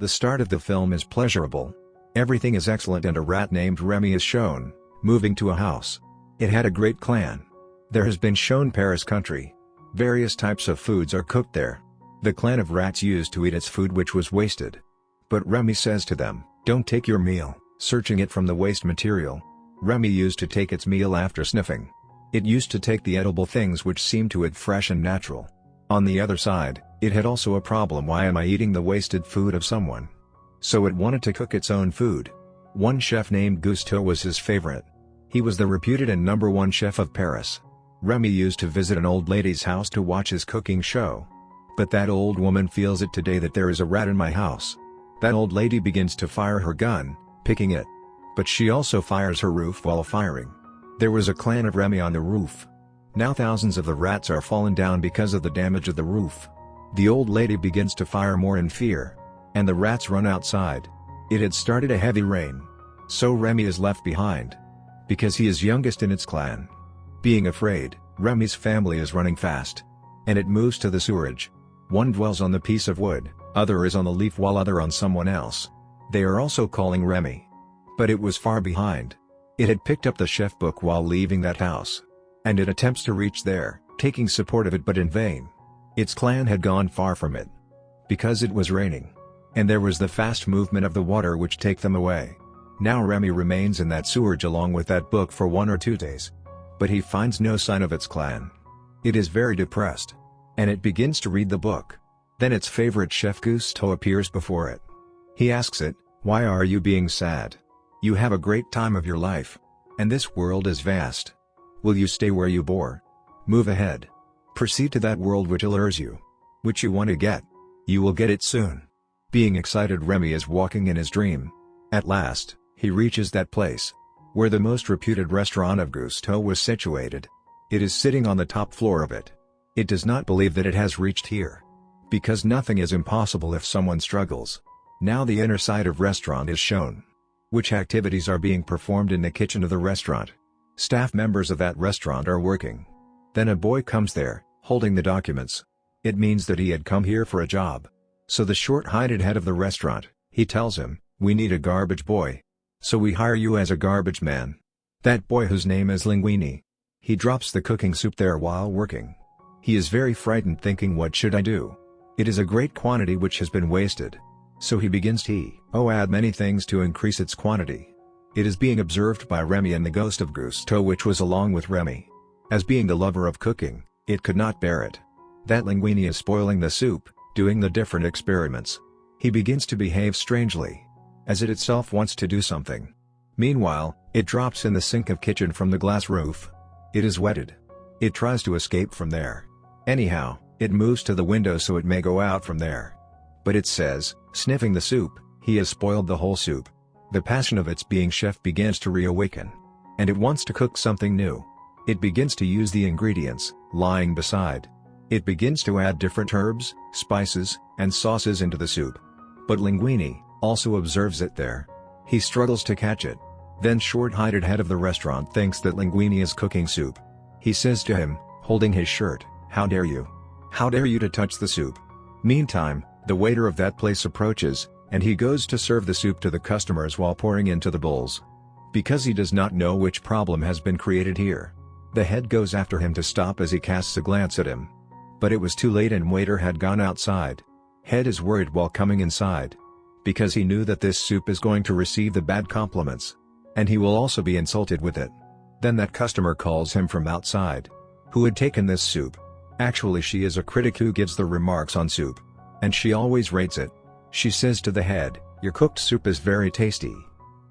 The start of the film is pleasurable. Everything is excellent and a rat named Remy is shown, moving to a house. It had a great clan. There has been shown Paris country. Various types of foods are cooked there. The clan of rats used to eat its food which was wasted. But Remy says to them, "Don't take your meal," searching it from the waste material. Remy used to take its meal after sniffing. It used to take the edible things which seemed to it fresh and natural. On the other side, it had also a problem: why am I eating the wasted food of someone? So it wanted to cook its own food. One chef named Gusteau was his favorite. He was the reputed and #1 chef of Paris. Remy used to visit an old lady's house to watch his cooking show. But that old woman feels it today that there is a rat in my house. That old lady begins to fire her gun, picking it. But she also fires her roof while firing. There was a clan of Remy on the roof. Now thousands of the rats are fallen down because of the damage of the roof. The old lady begins to fire more in fear. And the rats run outside. It had started a heavy rain. So Remy is left behind. Because he is youngest in its clan. Being afraid, Remy's family is running fast. And it moves to the sewerage. One dwells on the piece of wood, other is on the leaf while other on someone else. They are also calling Remy. But it was far behind. It had picked up the chef book while leaving that house. And it attempts to reach there, taking support of it but in vain. Its clan had gone far from it. Because it was raining. And there was the fast movement of the water which take them away. Now Remy remains in that sewerage along with that book for 1 or 2 days. But he finds no sign of its clan. It is very depressed. And it begins to read the book. Then its favorite chef Gusteau appears before it. He asks it, "Why are you being sad? You have a great time of your life. And this world is vast. Will you stay where you bore? Move ahead. Proceed to that world which allures you. Which you want to get. You will get it soon." Being excited, Remy is walking in his dream. At last, he reaches that place. Where the most reputed restaurant of Gusteau was situated. It is sitting on the top floor of it. It does not believe that it has reached here. Because nothing is impossible if someone struggles. Now the inner side of restaurant is shown. Which activities are being performed in the kitchen of the restaurant. Staff members of that restaurant are working. Then a boy comes there, holding the documents. It means that he had come here for a job. So the short-heighted head of the restaurant, he tells him, "We need a garbage boy. So we hire you as a garbage man." That boy, whose name is Linguini. He drops the cooking soup there while working. He is very frightened, thinking, "What should I do? It is a great quantity which has been wasted." So he begins to add many things to increase its quantity. It is being observed by Remy and the ghost of Gusteau, which was along with Remy. As being the lover of cooking, it could not bear it. That Linguini is spoiling the soup, doing the different experiments. He begins to behave strangely. As it itself wants to do something. Meanwhile, it drops in the sink of kitchen from the glass roof. It is wetted. It tries to escape from there. Anyhow, it moves to the window so it may go out from there. But it says, sniffing the soup, he has spoiled the whole soup. The passion of its being chef begins to reawaken. And it wants to cook something new. It begins to use the ingredients, lying beside. It begins to add different herbs, spices, and sauces into the soup. But Linguini also observes it there. He struggles to catch it. Then short-heighted head of the restaurant thinks that Linguini is cooking soup. He says to him, holding his shirt, "How dare you? How dare you to touch the soup?" Meantime, the waiter of that place approaches, and he goes to serve the soup to the customers while pouring into the bowls. Because he does not know which problem has been created here. The head goes after him to stop as he casts a glance at him. But it was too late and waiter had gone outside. Head is worried while coming inside. Because he knew that this soup is going to receive the bad compliments. And he will also be insulted with it. Then that customer calls him from outside. Who had taken this soup? Actually, she is a critic who gives the remarks on soup. And she always rates it. She says to the head, "Your cooked soup is very tasty."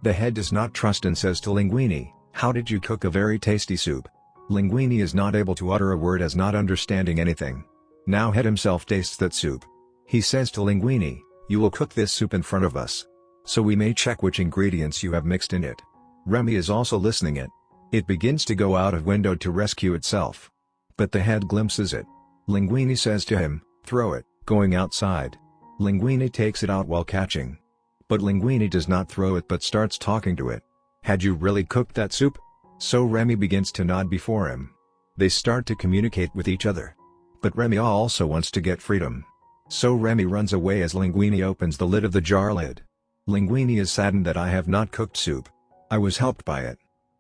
The head does not trust and says to Linguini, "How did you cook a very tasty soup?" Linguini is not able to utter a word as not understanding anything. Now head himself tastes that soup. He says to Linguini, "You will cook this soup in front of us. So we may check which ingredients you have mixed in it." Remy is also listening it. It begins to go out of window to rescue itself. But the head glimpses it. Linguini says to him, "Throw it," going outside. Linguini takes it out while catching. But Linguini does not throw it but starts talking to it. "Had you really cooked that soup?" So Remy begins to nod before him. They start to communicate with each other. But Remy also wants to get freedom. So Remy runs away as Linguini opens the lid of the jar lid. Linguini is saddened that I have not cooked soup. I was helped by it.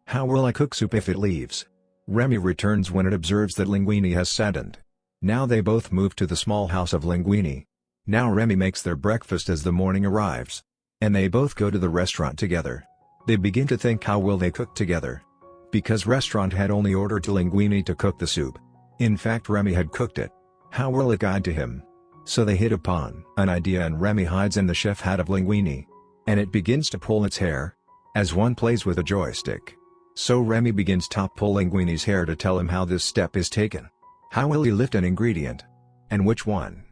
How will I cook soup if it leaves? Remy returns when it observes that Linguini has saddened. Now they both move to the small house of Linguini. Now Remy makes their breakfast as the morning arrives. And they both go to the restaurant together. They begin to think how will they cook together. Because restaurant had only ordered to Linguini to cook the soup. In fact Remy had cooked it. How will it guide to him? So they hit upon an idea and Remy hides in the chef hat of Linguini. And it begins to pull its hair. As one plays with a joystick. So Remy begins to pull Linguini's hair to tell him how this step is taken. How will he lift an ingredient? And which one?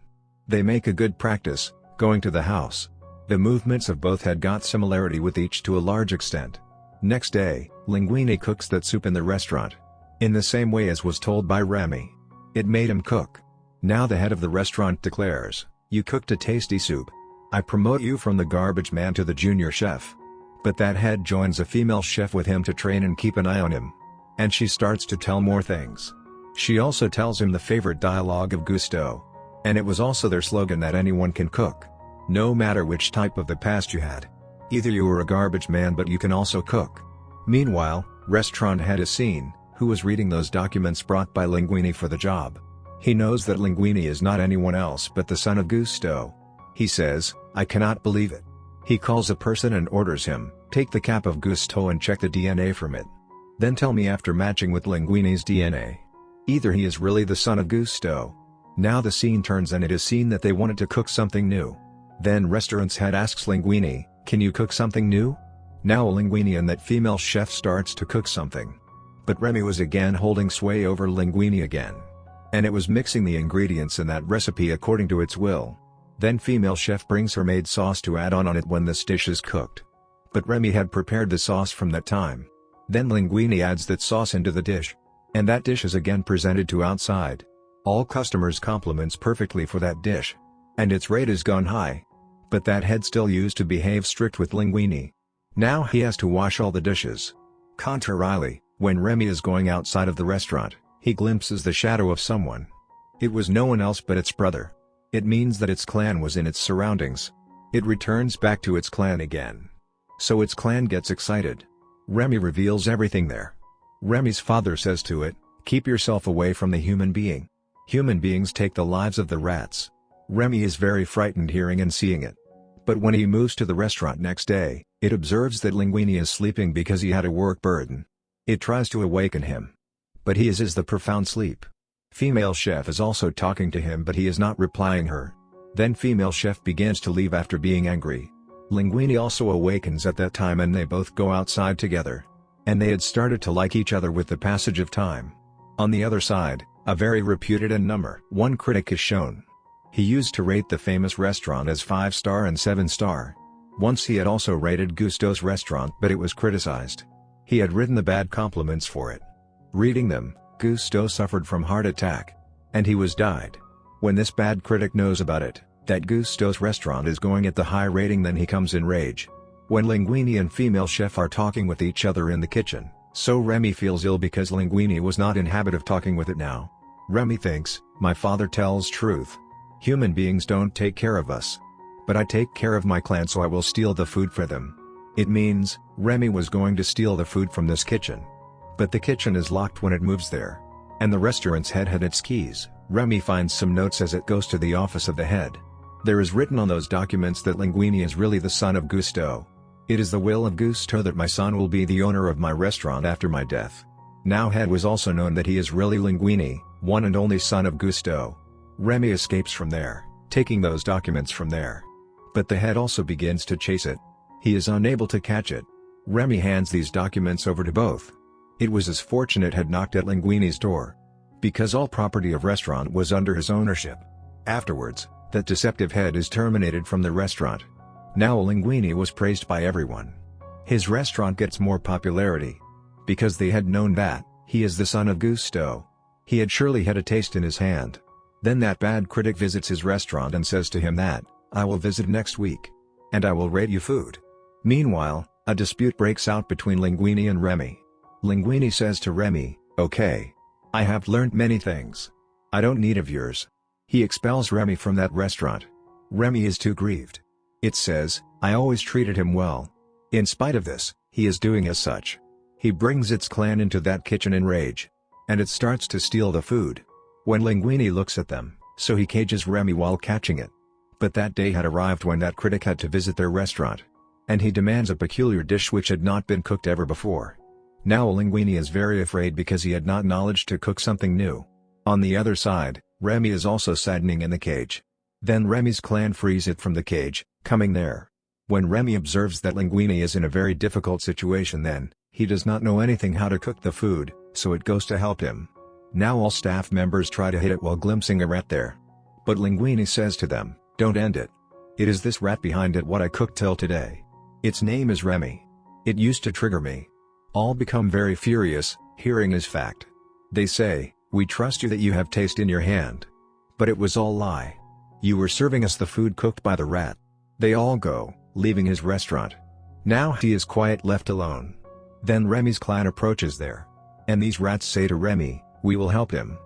They make a good practice, going to the house. The movements of both had got similarity with each to a large extent. Next day, Linguini cooks that soup in the restaurant. In the same way as was told by Remy. It made him cook. Now the head of the restaurant declares, "You cooked a tasty soup. I promote you from the garbage man to the junior chef." But that head joins a female chef with him to train and keep an eye on him. And she starts to tell more things. She also tells him the favorite dialogue of Gusteau. And it was also their slogan that anyone can cook. No matter which type of the past you had. Either you were a garbage man but you can also cook. Meanwhile, restaurant head is seen, who was reading those documents brought by Linguini for the job. He knows that Linguini is not anyone else but the son of Gusteau. He says, "I cannot believe it." He calls a person and orders him, "Take the cap of Gusteau and check the DNA from it. Then tell me after matching with Linguini's DNA. Either he is really the son of Gusteau." Now the scene turns and it is seen that they wanted to cook something new. Then restaurant's head asks Linguini, "Can you cook something new?" Now Linguini and that female chef starts to cook something. But Remy was again holding sway over Linguini again. And it was mixing the ingredients in that recipe according to its will. Then female chef brings her made sauce to add on it when this dish is cooked. But Remy had prepared the sauce from that time. Then Linguini adds that sauce into the dish. And that dish is again presented to outside. All customers compliments perfectly for that dish. And its rate has gone high. But that head still used to behave strict with Linguini. Now he has to wash all the dishes. Contrarily, when Remy is going outside of the restaurant, he glimpses the shadow of someone. It was no one else but its brother. It means that its clan was in its surroundings. It returns back to its clan again. So its clan gets excited. Remy reveals everything there. Remy's father says to it, "Keep yourself away from the human being. Human beings take the lives of the rats." Remy is very frightened hearing and seeing it. But when he moves to the restaurant next day, it observes that Linguini is sleeping because he had a work burden. It tries to awaken him. But he is the profound sleep. Female chef is also talking to him but he is not replying her. Then female chef begins to leave after being angry. Linguini also awakens at that time and they both go outside together. And they had started to like each other with the passage of time. On the other side, a very reputed and number one critic is shown. He used to rate the famous restaurant as 5-star and 7-star. Once he had also rated Gusteau's restaurant but it was criticized. He had written the bad compliments for it. Reading them, Gusteau suffered from heart attack. And he was died. When this bad critic knows about it, that Gusteau's restaurant is going at the high rating, then he comes in rage. When Linguini and female chef are talking with each other in the kitchen, so Remy feels ill because Linguini was not in habit of talking with it now. Remy thinks, "My father tells truth. Human beings don't take care of us. But I take care of my clan, so I will steal the food for them." It means, Remy was going to steal the food from this kitchen. But the kitchen is locked when it moves there. And the restaurant's head had its keys. Remy finds some notes as it goes to the office of the head. There is written on those documents that Linguini is really the son of Gusteau. "It is the will of Gusteau that my son will be the owner of my restaurant after my death." Now head was also known that he is really Linguini, one and only son of Gusteau. Remy escapes from there, taking those documents from there. But the head also begins to chase it. He is unable to catch it. Remy hands these documents over to both. It was as fortunate had knocked at Linguini's door. Because all property of restaurant was under his ownership. Afterwards, that deceptive head is terminated from the restaurant. Now Linguini was praised by everyone. His restaurant gets more popularity. Because they had known that, he is the son of Gusteau. He had surely had a taste in his hand. Then that bad critic visits his restaurant and says to him that, "I will visit next week. And I will rate you food." Meanwhile, a dispute breaks out between Linguini and Remy. Linguini says to Remy, "Okay. I have learned many things. I don't need of yours. He expels Remy from that restaurant. Remy is too grieved. It says, "I always treated him well. In spite of this, he is doing as such." He brings its clan into that kitchen in rage. And it starts to steal the food. When Linguini looks at them, so he cages Remy while catching it. But that day had arrived when that critic had to visit their restaurant. And he demands a peculiar dish which had not been cooked ever before. Now Linguini is very afraid because he had not knowledge to cook something new. On the other side, Remy is also saddening in the cage. Then Remy's clan frees it from the cage, coming there. When Remy observes that Linguini is in a very difficult situation, then he does not know anything how to cook the food, so it goes to help him. Now all staff members try to hit it while glimpsing a rat there. But Linguini says to them, "Don't end it. It is this rat behind it what I cooked till today. Its name is Remy. It used to trigger me." All become very furious, hearing his fact. They say, "We trust you that you have taste in your hand. But it was all lie. You were serving us the food cooked by the rat." They all go, leaving his restaurant. Now he is quiet, left alone. Then Remy's clan approaches there. And these rats say to Remy, "We will help him.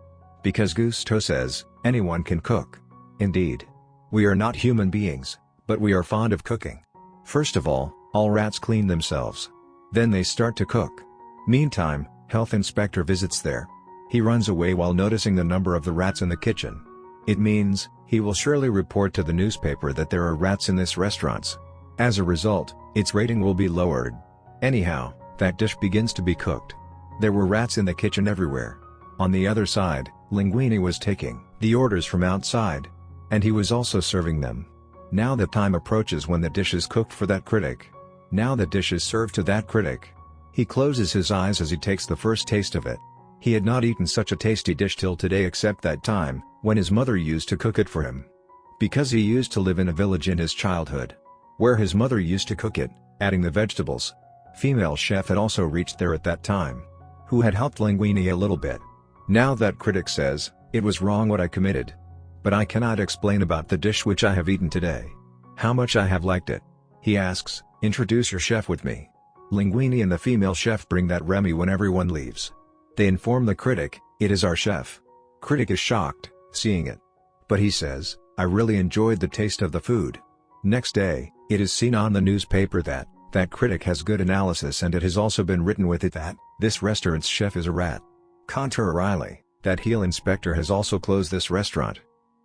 Because Gusteau says, anyone can cook. Indeed. We are not human beings, but we are fond of cooking." First of all rats clean themselves. Then they start to cook. Meantime, health inspector visits there. He runs away while noticing the number of the rats in the kitchen. It means, he will surely report to the newspaper that there are rats in this restaurant. As a result, its rating will be lowered. Anyhow, that dish begins to be cooked. There were rats in the kitchen everywhere. On the other side, Linguini was taking the orders from outside. And he was also serving them. Now the time approaches when the dish is cooked for that critic. Now the dish is served to that critic. He closes his eyes as he takes the first taste of it. He had not eaten such a tasty dish till today except that time, when his mother used to cook it for him. Because he used to live in a village in his childhood, where his mother used to cook it, adding the vegetables. Female chef had also reached there at that time, who had helped Linguini a little bit. Now that critic says, "It was wrong what I committed. But I cannot explain about the dish which I have eaten today. How much I have liked it." He asks, "Introduce your chef with me." Linguini and the female chef bring that Remy when everyone leaves. They inform the critic, "It is our chef." Critic is shocked, seeing it. But he says, "I really enjoyed the taste of the food." Next day, it is seen on the newspaper that critic has good analysis, and it has also been written with it that this restaurant's chef is a rat. Contrarily, that heel inspector has also closed this restaurant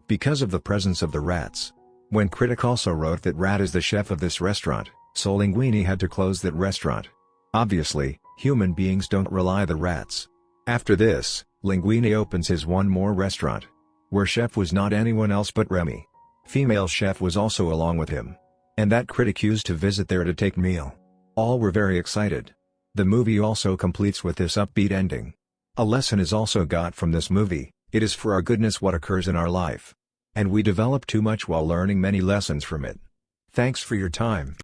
because of the presence of the rats. When critic also wrote that rat is the chef of this restaurant, so Linguini had to close that restaurant. Obviously, human beings don't rely the rats. After this, Linguini opens his one more restaurant, where chef was not anyone else but Remy. Female chef was also along with him. And that critic used to visit there to take meal. All were very excited. The movie also completes with this upbeat ending. A lesson is also got from this movie: it is for our goodness what occurs in our life. And we develop too much while learning many lessons from it. Thanks for your time.